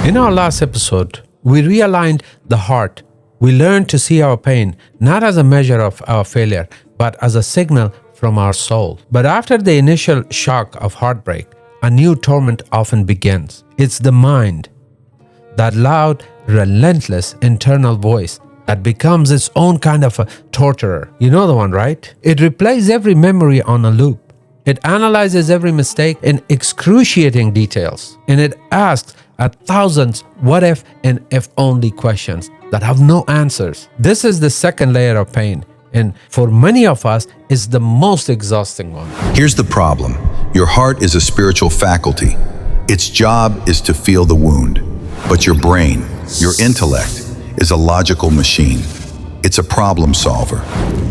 In our last episode, we realigned the heart. We learned to see our pain not as a measure of our failure, but as a signal from our soul. But after the initial shock of heartbreak, a new torment often begins. It's the mind, that loud, relentless internal voice that becomes its own kind of a torturer. You know the one, right? It replays every memory on a loop. It analyzes every mistake in excruciating details. And it asks thousands what if and if only questions that have no answers. This is the second layer of pain. And for many of us, it's the most exhausting one. Here's the problem. Your heart is a spiritual faculty. Its job is to feel the wound. But your brain, your intellect, is a logical machine. It's a problem solver.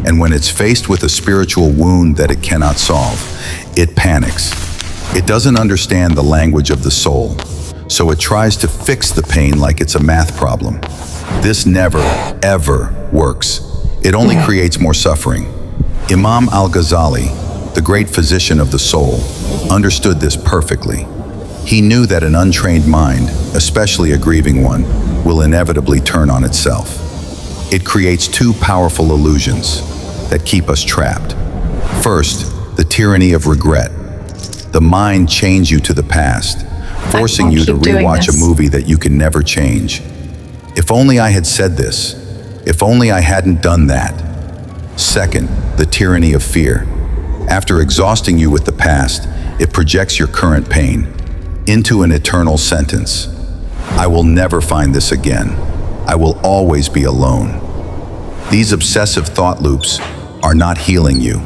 And when it's faced with a spiritual wound that it cannot solve, it panics. It doesn't understand the language of the soul, so it tries to fix the pain like it's a math problem. This never, ever works. It only creates more suffering. Imam al-Ghazali, the great physician of the soul, understood this perfectly. He knew that an untrained mind, especially a grieving one, will inevitably turn on itself. It creates two powerful illusions that keep us trapped. First, the tyranny of regret. The mind chains you to the past, forcing you to rewatch a movie that you can never change. If only I had said this. If only I hadn't done that. Second, the tyranny of fear. After exhausting you with the past, it projects your current pain into an eternal sentence. I will never find this again. I will always be alone. These obsessive thought loops are not healing you.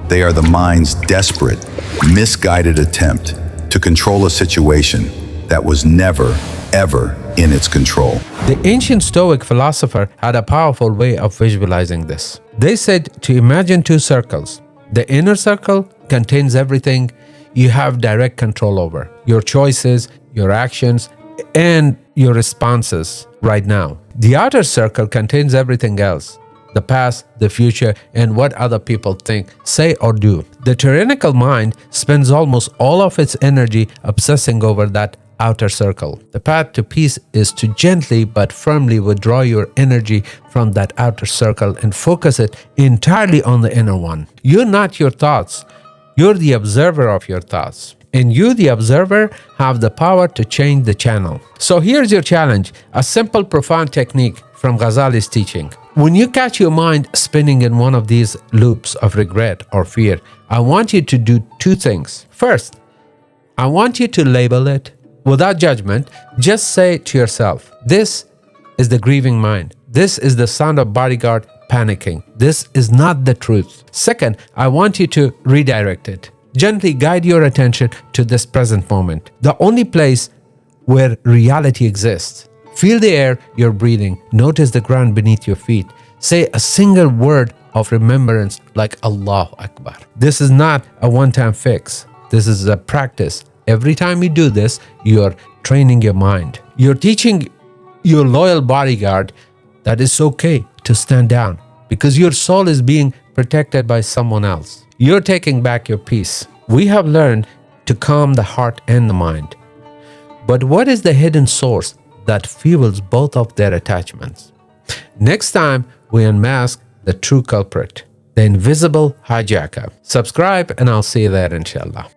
They are the mind's desperate, misguided attempt to control a situation that was never, ever in its control. The ancient Stoic philosopher had a powerful way of visualizing this. They said to imagine two circles. The inner circle contains everything you have direct control over, your choices, your actions, and your responses right now. The outer circle contains everything else, the past, the future, and what other people think, say, or do. The tyrannical mind spends almost all of its energy obsessing over that outer circle. The path to peace is to gently but firmly withdraw your energy from that outer circle and focus it entirely on the inner one. You're not your thoughts. You're the observer of your thoughts. And you, the observer, have the power to change the channel. So here's your challenge, a simple, profound technique from Ghazali's teaching. When you catch your mind spinning in one of these loops of regret or fear, I want you to do two things. First, I want you to label it without judgment. Just say to yourself, this is the grieving mind. This is the sound of bodyguard panicking. This is not the truth. Second, I want you to redirect it. Gently guide your attention to this present moment, the only place where reality exists. Feel the air you're breathing. Notice the ground beneath your feet. Say a single word of remembrance like Allahu Akbar. This is not a one-time fix. This is a practice. Every time you do this, you're training your mind. You're teaching your loyal bodyguard that it's okay to stand down because your soul is being protected by someone else. You're taking back your peace. We have learned to calm the heart and the mind. But what is the hidden source that fuels both of their attachments? Next time, we unmask the true culprit, the invisible hijacker. Subscribe and I'll see you there, inshallah.